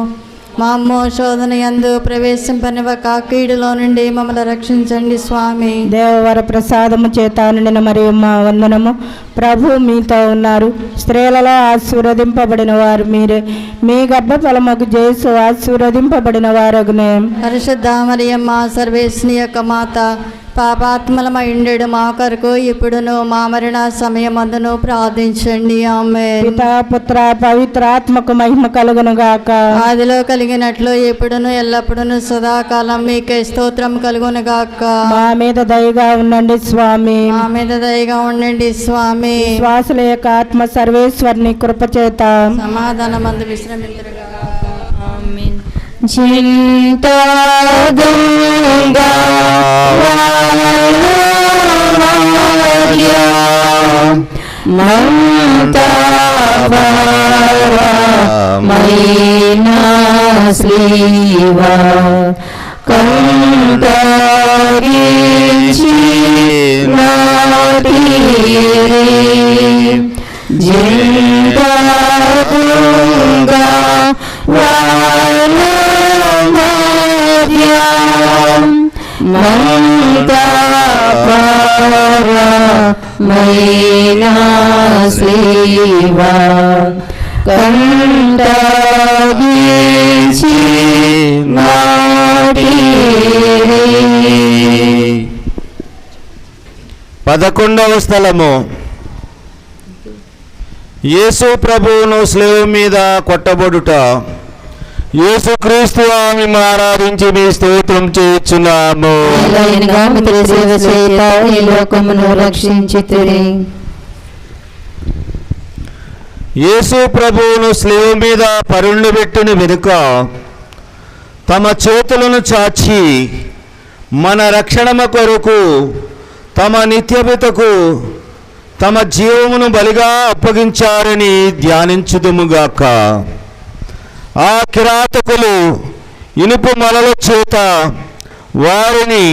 C: మా అమ్మ శోధన యందు ప్రవేశింపనివ్వక కీడులో నుండి మమ్మల్ని రక్షించండి స్వామి.
D: దేవవర ప్రసాదము చేత నిండిన మరియమ్మ వందనము. ప్రభు మీతో ఉన్నారు. స్త్రీలలో ఆశీర్వదింపబడిన వారు మీరే. మీ గర్భఫలముకు యేసు ఆశీర్వదింపబడిన వారగునే.
C: పరిశుద్ధ మరియమ్మ సర్వేశ్వరుని యొక్క మాత,
I: పాపాత్మలమైండెడు మా కొరకు ఇప్పుడును మా మరణ సమయమందును ప్రార్థించండి. ఆమేన్.
D: పితా పుత్ర పవిత్రాత్మకు మహిమ కలుగును గాక.
I: ఆదిలో కలిగినట్లు ఇప్పుడును ఎల్లప్పుడును సదాకాలం మీకే స్తోత్రం కలుగును గాక.
D: మా మీద దయగా ఉండండి స్వామి.
I: మా మీద దయగా ఉండండి స్వామి.
D: శ్వాసుల యొక్క ఆత్మ సర్వేశ్వరుని కృపచేత
I: సమాధానమందు విశ్రమింతురుగా. ఆమేన్.
H: పదకొండవ స్థలము. యేసు ప్రభువును స్లేవ మీద కొట్టబడుట. యేసుక్రీస్తు ఆమెను ఆరాధించి మీ స్తోత్రం చేయుచున్నాము. యేసు ప్రభువును స్లేవ మీద పరుండు పెట్టిన వెనుక తమ చేతులను చాచి మన రక్షణ కొరకు తమ నిత్యపితకు తమ జీవమును బలిగా అప్పగించారని ధ్యానించుదుముగాక. ఆ కిరాతకులు ఇనుపు మొలల చేత వారిని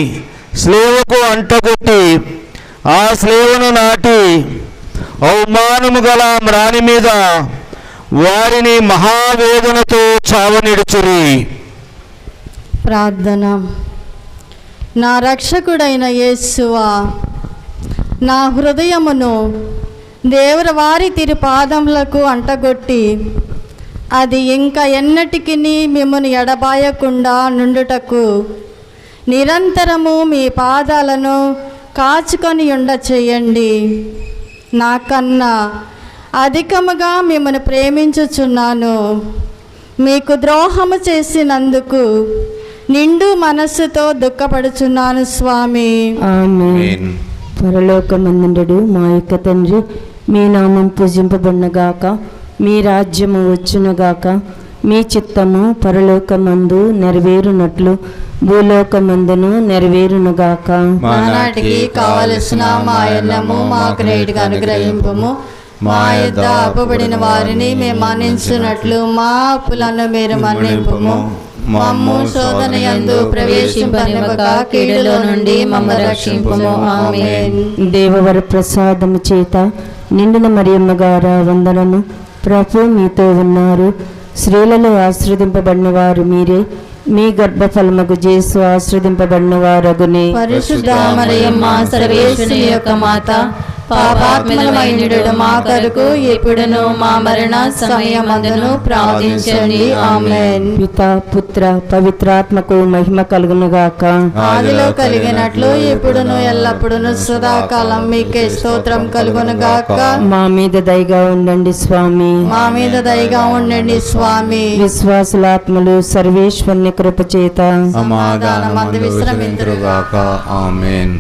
H: స్లేవకు అంటగొట్టి ఆ స్లేవను నాటి అవమానము గల మ్రాని మీద వారిని మహావేదనతో చావనిడుచురి.
I: ప్రార్థన. నా రక్షకుడైన యేసువా, నా హృదయమును దేవుని వారి తిరుపాదములకు అంటగొట్టి అది ఇంకా ఎన్నటికి మిమ్మను ఎడబాయకుండా నుండుటకు నిరంతరము మీ పాదాలను కాచుకొని ఉండ చేయండి. నాకన్నా అధికముగా మిమ్మను ప్రేమించుచున్నాను. మీకు ద్రోహము చేసినందుకు నిండు మనస్సుతో దుఃఖపడుచున్నాను స్వామి.
D: ఆమేన్. పరలోకమందుండు మా యొక్క తండ్రి, మీ నామం పూజింపబడునుగాక, మీ రాజ్యము వచ్చునుగాక, మీ చిత్తము పరలోకమందు నెరవేరునట్లు భూలోకమందును నెరవేరునుగాక.
I: నానాటికి కావలసిన మా అన్నము మాకు నేటిగా అనుగ్రహింపుము. మా యొద్ద అప్పుబడిన వారిని మేము మన్నించున్నట్లు మా అప్పులను మీరు మన్నింపుము. మమ్ము శోధన యందు ప్రవేశింపనివ్వక కీడులో నుండి మమ్ము రక్షింపుము. ఆమేన్.
D: దేవవర ప్రసాదము చేత నిండిన మరియమ్మ గారా వందనము. ప్రభు మీతో ఉన్నారు. స్త్రీలలో ఆశ్రదింపబడిన వారు మీరే. మీ గర్భఫలముకు యేసు ఆశ్రదింపబడిన వారగునే.
I: పరిశుద్ధ మరియమ్మ సర్వేశ్వరుని యొక్క మాత, పాపాత్మలమైనడు మా కొరకు ఇప్పుడును మా మరణ సమయమందును ప్రార్థించండి. ఆమేన్.
D: పితా పుత్ర పవిత్రాత్మకు మహిమ కలుగునుగాక.
I: ఆదిలో కలిగినట్లు ఇప్పుడును ఎల్లప్పుడును సదాకాలం మీకే స్తోత్రం కలుగునుగాక.
D: మా మీద దయగా ఉండండి స్వామి.
I: మా మీద దయగా ఉండండి స్వామి.
D: విశ్వాసులాత్మలు సర్వేశ్వరుని కృపచేత
I: సమాధానమందు విశ్రమింతురుగాక.
H: ఆమేన్.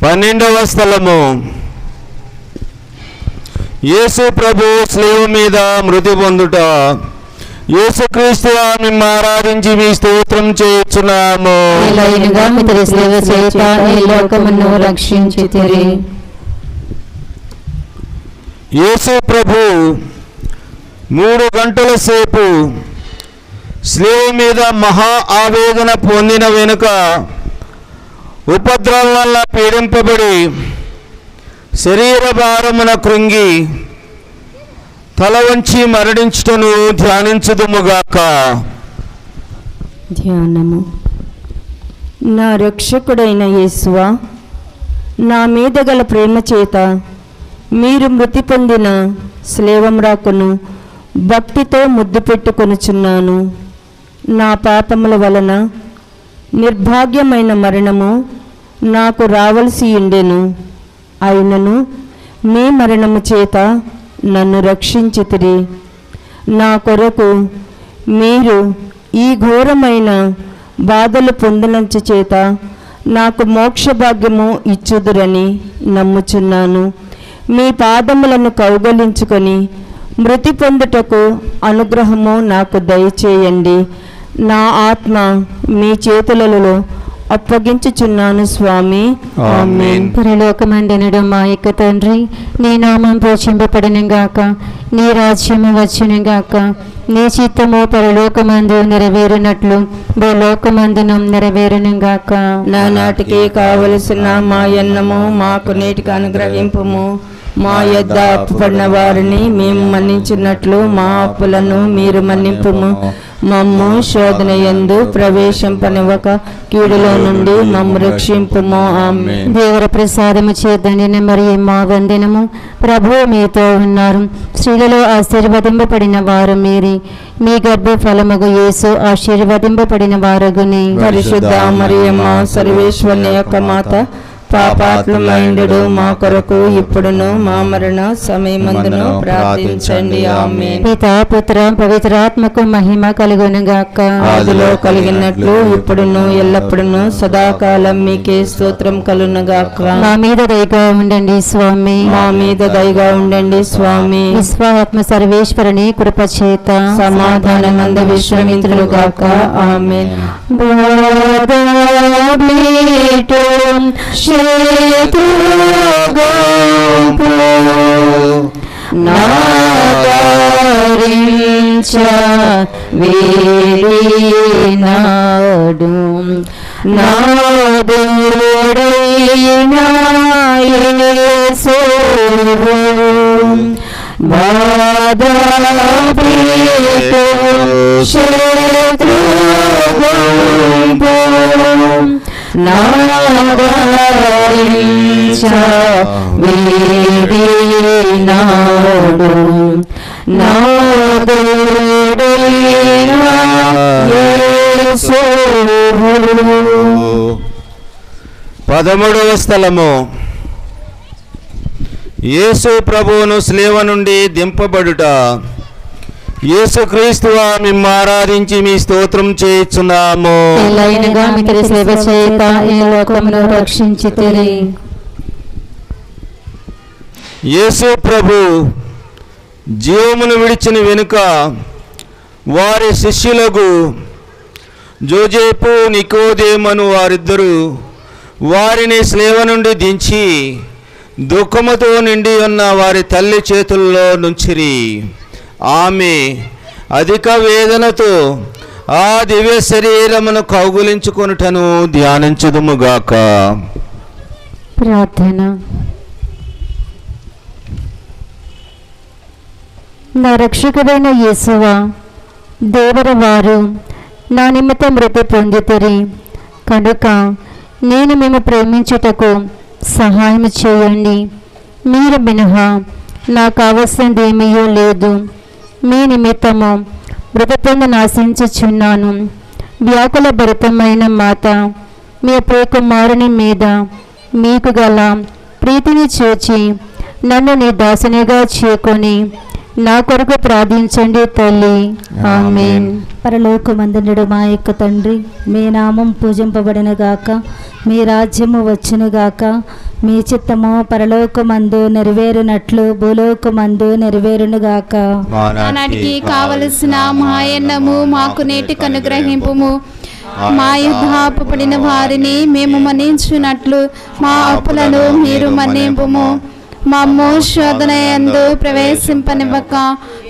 H: పన్నెండవ స్థలము. యేసు ప్రభు స్లేవ మీద మృతి పొందుట. యేసుక్రీస్తు మిమ్మల్ని ఆరాధించి మీ స్తోత్రం చేయుచున్నాము.
C: ఎలాగనగా మీ సేవ చేత ఈ లోకమును రక్షించితిరి.
H: యేసు ప్రభు 3 గంటల సేపు శిలువ మీద మహా ఆవేదన పొందిన వెనుక ఉపద్రవం వల్ల పీడింపబడి శరీర భారమున కృంగి తల వంచి మరణించుటను ధ్యానించుదుముగాక.
B: ధ్యానము. నా రక్షకుడైన యేసువా, నా మీద గల ప్రేమ చేత మీరు మృతి పొందిన శ్లేవమ్రాకును భక్తితో ముద్దు పెట్టుకొనుచున్నాను. నా పాపముల వలన నిర్భాగ్యమైన మరణము నాకు రావలసి ఉండెను. అయినను మీ మరణము చేత నన్ను రక్షించితిరి. నా కొరకు మీరు ఈ ఘోరమైన బాధలు పొందినంచ చేత నాకు మోక్ష భాగ్యము ఇచ్చుదురని నమ్ముచున్నాను. మీ పాదములను కౌగలించుకొని మృతి పొందుటకు అనుగ్రహము నాకు దయచేయండి. నా ఆత్మ మీ చేతులలో అప్పగించుచున్నాను స్వామి. ఆమేన్.
C: పరలోకమందునుడు మా యొక్క తండ్రి, నీ నామం పూజింపబడును గాక, నీ రాజ్యము వచ్చును గాక, నీ చిత్తము పరలోకమందు నెరవేరునట్లు భూలోకమందును నెరవేరును గాక.
B: నానాటికి కావలసిన మా అన్నము మాకు నేటికి అనుగ్రహింపుము. మా యొద్ద అప్పుపడిన వారిని మేము మన్నించినట్లు మా అప్పులను మీరు మన్నింపుము. మమ్ము శోధన యందు ప్రవేశింపనివ్వక కీడులో నుండి మమ్ము రక్షింపుము. ఆమేన్.
C: దేవర ప్రసాదము చేద్దండి మరి మా వందనము. ప్రభు మీతో ఉన్నారు, స్త్రీలలో ఆశీర్వదింపబడిన వారు మీరే, మీ గర్భ ఫలముగు యేసు ఆశీర్వదింపబడిన వారగుని.
B: పరిశుద్ధ మరియమ్మ సర్వేశ్వరుని యొక్క మాత, పాపాత్ములైండు మా కొరకు ఇప్పుడును మా మరణ సమయమందును ప్రార్థించండి. ఆమేన్.
C: పితా పుత్ర పవిత్రాత్మకు మహిమ కలుగును గాక.
B: ఆదిలో కలిగినట్లు ఇప్పుడును ఎల్లప్పుడును సదాకాలం మీకే స్తోత్రం కలుగును గాక.
C: మా మీద దయగా ఉండండి స్వామి.
B: మా మీద దయగా ఉండండి స్వామి.
C: విశ్వాత్మ సర్వేశ్వరుని కృప చేత
B: సమాధానమంద విశ్రమింతులు గాక. ఆమేన్.
C: నాడు నాదుడైనా యేసు బాధపీటు శత్రుగుంపు నాదరించ వీడినాడు నాదుడైనా యేసు.
H: 13వ స్థలము. యేసు ప్రభువును శిలువ నుండి దింపబడుట. యేసుక్రీస్తువా మిమ్ము ఆరాధించి మీ స్తోత్రం చేయుచున్నాము.
C: ఎలాగనగా మీ సేవ చేత ఈ లోకమును రక్షించితిరి.
H: యేసు ప్రభు జీవమును విడిచిన వెనుక వారి శిష్యులకు జోజేపు నికోదేమను వారిద్దరూ వారిని శిలువ నుండి దించి దుఃఖముతో నిండి ఉన్న వారి తల్లి చేతుల్లో నుంచిరి. ఆమె అధిక వేదనతో ఆ దివ్య శరీరమును కౌగులించుకొనుటను ధ్యానించుదుముగాక.
C: ప్రార్థన. నా రక్షకుడైన యేసువా, దేవర వారు నా నిమిత్తం మృతి పొందితిరి కనుక నేను మేము ప్రేమించుటకు సహాయం చేయండి. మీరు మినహా నాకు కావలసిందేమీ లేదు. మీ నిమిత్తము మృతి పొంది నాశించుచున్నాను. వ్యాకుల భరితమైన మాత, మీ ప్రియకుమారుని మీద మీకు గల ప్రీతిని చూచి నన్ను నీ దాసునిగా చేకొని నా కొరకు ప్రార్థించండి తల్లి. ఆమేన్.
J: పరలోకమందునుడు మా యొక్క తండ్రి, మీ నామం పూజింపబడిన గాక, మీ రాజ్యము వచ్చును గాక, మీ చిత్తము పరలోకమందు నెరవేరునట్లు భూలోకమందు నెరవేరునుగాక.
F: నానాటికి కావలసిన మాయన్నము మాకు నేటికి అనుగ్రహింపుము. మా యుద్ధ పడిన వారిని మేము మన్నించున్నట్లు మా అప్పులను మీరు మన్నింపుము. మమ్ము శోధన యందు ప్రవేశింపనివ్వక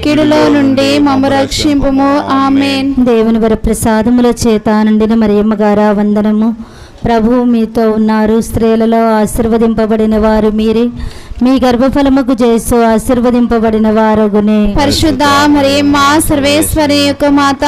F: కీడులో నుండి మమ్ము రక్షింపుము. ఆమేన్.
J: దేవుని వరప్రసాదముల చేత నిండిన మరియమ్మ గారా వందనము. ప్రభువు మీతో ఉన్నారు. స్త్రీలలో ఆశీర్వదింపబడిన వారు మీరే. మీ గర్భఫలముకు చేసు ఆశీర్వదింపబడిన వారగునే.
F: పరిశుద్ధ మరియమ్మ సర్వేశ్వరి యొక్క మాత,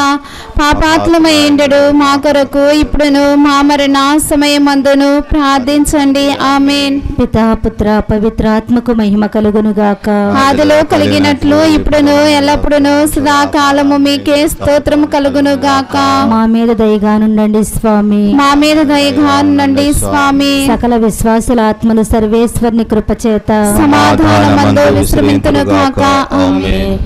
F: పాపాత్మయుండెడు మా కొరకు ఇప్పుడును మా మరణ సమయమందును ప్రార్థించండి. ఆమేన్.
J: పితా పుత్ర పవిత్రాత్మకు మహిమ కలుగునుగాక.
F: ఆదిలో కలిగినట్లు ఇప్పుడును ఎల్లప్పుడును సదాకాలము మీకే స్తోత్రము కలుగునుగాక.
J: మా మీద దయగానుండండి స్వామి.
F: మా మీద దయగానుండండి స్వామి.
J: సకల విశ్వాసుల ఆత్మలు సర్వేశ్వరుని కృపచేత
F: సమాధానమందు విశ్రమింతునుగాక. ఆమేన్.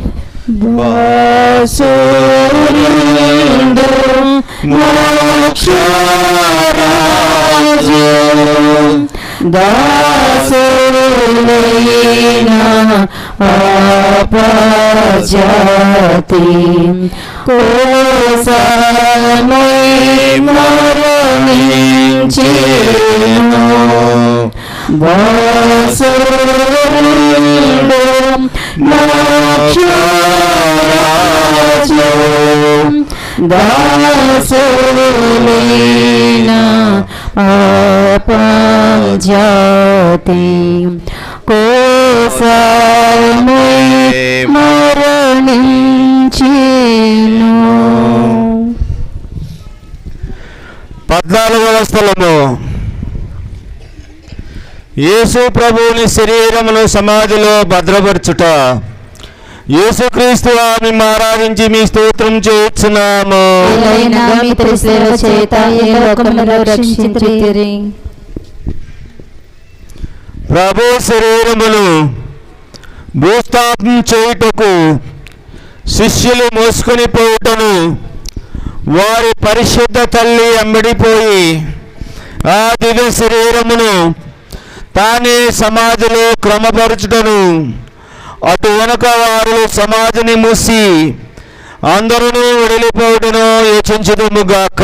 H: పద్నాలుగవ స్థలము. యేసు ప్రభువుని శరీరమును సమాధిలో భద్రపరచుట. యేసుక్రీస్తు మిమ్ము ఆరాధించి మీ స్తోత్రం చేస్తున్నాము. ప్రభు శరీరమును భూస్థాపన చేయుటకు శిష్యులు మోసుకొని పోవుటను వారి పరిశుద్ధ తల్లి ఎంబడిపోయి ఆ దివ్య శరీరమును తానే సమాధిలో క్రమపరచుటను అటు వెనుక వారు సమాధిని మూసి అందరూ వెళ్ళిపోవటను యోచించుదుముగాక.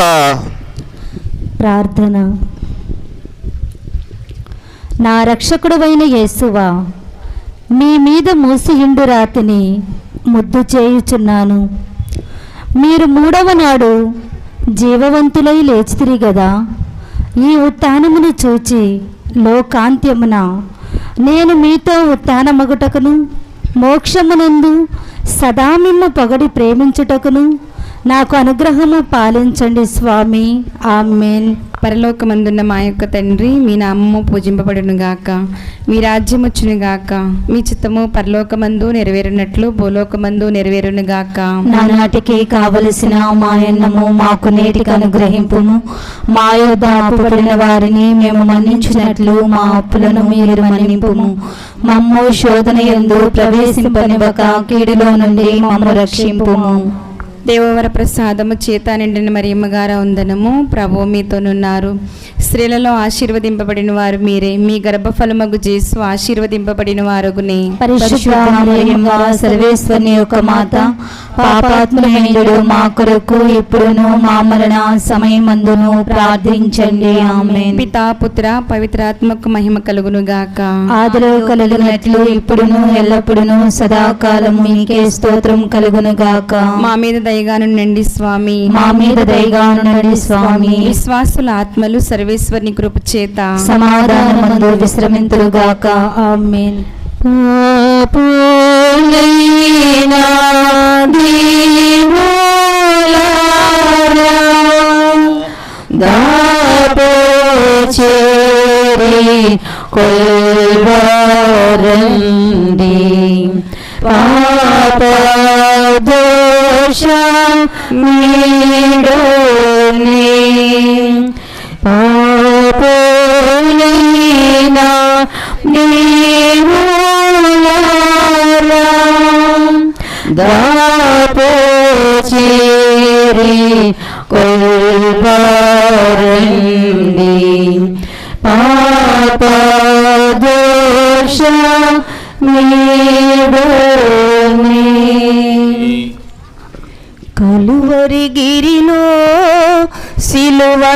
J: ప్రార్థన. నా రక్షకుడవైన యేసువా, మీ మీద మూసియుండు రాతిని ముద్దు చేయుచున్నాను. మీరు 3వ నాడు జీవవంతులై లేచితిరి గదా. ఈ ఉత్థానమును చూచి లోకాంత్యమున నేను మీతో ఉత్థానమగుటకును మోక్షమునందు సదా మిమ్ము పొగడి ప్రేమించుటకును నాకు అనుగ్రహము పాలించండి స్వామి. ఆమేన్.
F: పరలోకమందున్న మా యొక్క తండ్రి, మీ నామము పూజింపబడును గాక. మీ రాజ్యం వచ్చును గాక. మీ చిత్తము పరలోకమందు నెరవేరునట్లు భూలోకమందు నెరవేరును గాక.
J: నానాటికి కావలసిన మాయన్నము మాకు నేటికి అనుగ్రహింపుము. మా యొద్ద అప్పుపడిన వారిని మేము మన్నించినట్లు మా అప్పులను మీరు మన్నింపుము. మమ్ము శోధన యందు ప్రవేశింపనివ్వక కీడులో నుండి మమ్ము రక్షింపుము.
F: దేవవర ప్రసాదము చేత నిండిన మరియమ్మ గారా వందనము. ప్రభువు మీతోనున్నారు. స్త్రీలలో ఆశీర్వదింపబడిన వారు మీరే. మీ గర్భఫలమగు యేసు ఆశీర్వదింపబడిన వారగునే.
J: పరిశుద్ధ మరియమ్మ సర్వేశ్వరుని యొక్క మాత, పాపాత్ములైనడు మా కొరకు ఇప్పుడును మా మరణ సమయమందును ప్రార్థించండి. ఆమేన్.
F: పితా పుత్ర పవిత్రాత్మకు మహిమ కలుగును గాక.
J: ఆదిలో కలిగినట్లు ఇప్పుడును ఎల్లప్పుడును సదాకాలము మీకే స్తోత్రం కలుగును గాక.
F: మా మీద దయగానుండండి స్వామి.
J: మా మీద దయగానుండండి స్వామి.
F: విశ్వాసుల ఆత్మలు సర్వేశ్వరుని కృప చేత
J: సమాధానమందు విశ్రమింతురుగాక. ఆమేన్. పాప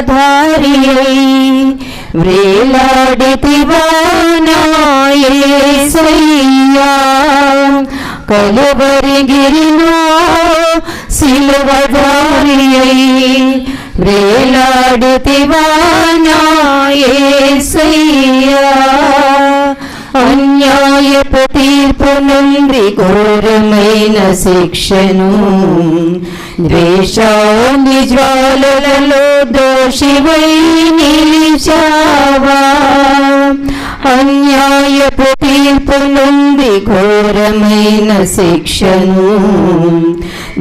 B: శిలువధారి వ్రేలాడితివా నా యేసయ్యా కలువరిగిరిలో శిలువధారి వ్రేలాడితివా నా యేసయ్యా అన్యాయపు తీర్పు నుండి ఘోరమైన శిక్షను ద్వేషాన్ని జ్వాలలలో దోషివై నిలిచావా అన్యాయపు తీర్పు నుండి ఘోరమైన శిక్షను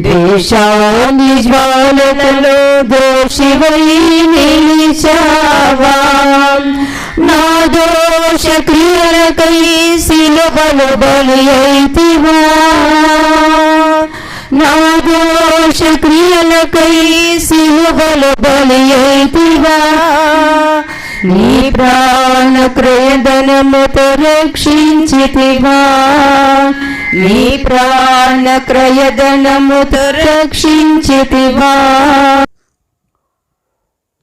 B: ద్వేషాన్ని జ్వాలలలో దోషివై నిలిచావా నా దోష క్రియలకై సిలువలో బలి అయితివా నా దోష క్రియలకై సిలువలో బలి అయితివా నీ ప్రాణ క్రయధనముతో రక్షించితివా నీ ప్రాణ క్రయధనముతో రక్షించితివా.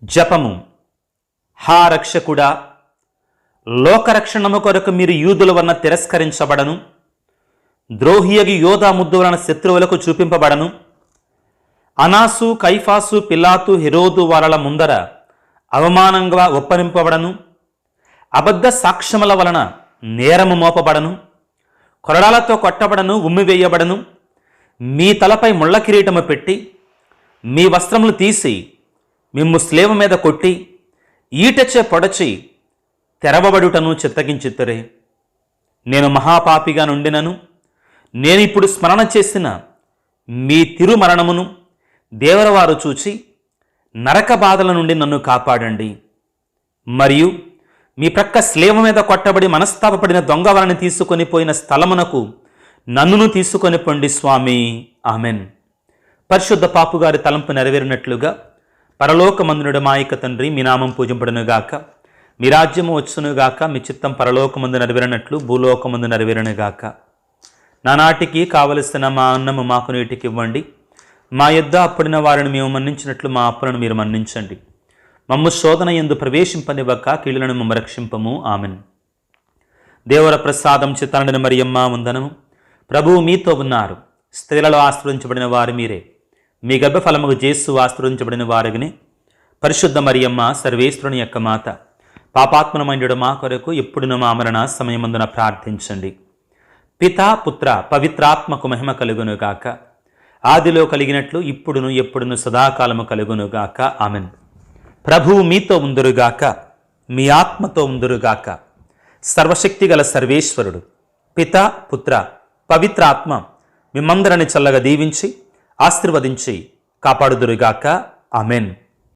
K: జపము. హా రక్షకుడా, లోకరక్షణము కొరకు మీరు యూదుల వలన తిరస్కరించబడను, ద్రోహియగి యోధా ముద్దు వలన శత్రువులకు చూపింపబడను, అనాసు కైఫాసు పిలాతు హెరోదు వారల ముందర అవమానంగా ఒప్పనింపబడను, అబద్ధ సాక్ష్యముల వలన నేరము మోపబడను, కొరడాలతో కొట్టబడను, ఉమ్మివేయబడను, మీ తలపై ముళ్ళ కిరీటము పెట్టి మీ వస్త్రములు తీసి మిమ్ము స్లేవ మీద కొట్టి ఈటచే పొడచి తెరవబడుటను చిత్తగించిత్తరే. నేను మహాపాపిగా నుండినను నేనిప్పుడు స్మరణ చేసిన మీ తిరుమరణమును దేవరవారు చూచి నరక బాధల నుండి నన్ను కాపాడండి. మరియు మీ ప్రక్క స్లేవ మీద కొట్టబడి మనస్తాపపడిన దొంగ వారిని తీసుకొని పోయిన స్థలమునకు నన్నును తీసుకొని పొండి స్వామి. ఆమెన్. పరిశుద్ధ పాపుగారి తలంపు నెరవేరినట్లుగా పరలోకమందునుడు మా యొక్క తండ్రి, మీ నామం పూజింపడునుగాక, మీ రాజ్యము వచ్చునుగాక, మీ చిత్తం పరలోకమందు నెరవేరినట్లు భూలోకమందు నెరవేరునుగాక. నానాటికి కావలసిన మా అన్నము మాకు నీటికి ఇవ్వండి, మా యొద్ద అప్పుడిన వారిని మేము మన్నించినట్లు మా అప్పులను మీరు మన్నించండి. మమ్ము శోధన యందు ప్రవేశింపనివ్వక కీళ్ళను మమ్మ రక్షింపము. ఆమెన్. దేవర ప్రసాదం చిత్తాండని మరియమ్మ వందనము. ప్రభువు మీతో ఉన్నారు, స్త్రీలలో ఆశ్రయించబడిన వారు మీరే, మీ గర్భఫలముకు జేసు ఆశ్రయించబడిన వారిని. పరిశుద్ధ మరియమ్మ సర్వేశ్వరుని యొక్క మాత, పాపాత్మనమైనడు మా కొరకు ఎప్పుడును మా మరణ సమయమందున ప్రార్థించండి. పితా పుత్ర పవిత్రాత్మకు మహిమ కలుగునుగాక, ఆదిలో కలిగినట్లు ఇప్పుడును ఎప్పుడును సదాకాలము కలుగునుగాక. ఆమెన్. ప్రభువు మీతో ఉందురుగాక, మీ ఆత్మతో ఉందురుగాక. సర్వశక్తిగల సర్వేశ్వరుడు పితా పుత్ర పవిత్రాత్మ మిమ్మందరిని చల్లగా దీవించి ఆశీర్వదించి కాపాడుదురుగాక. ఆమెన్.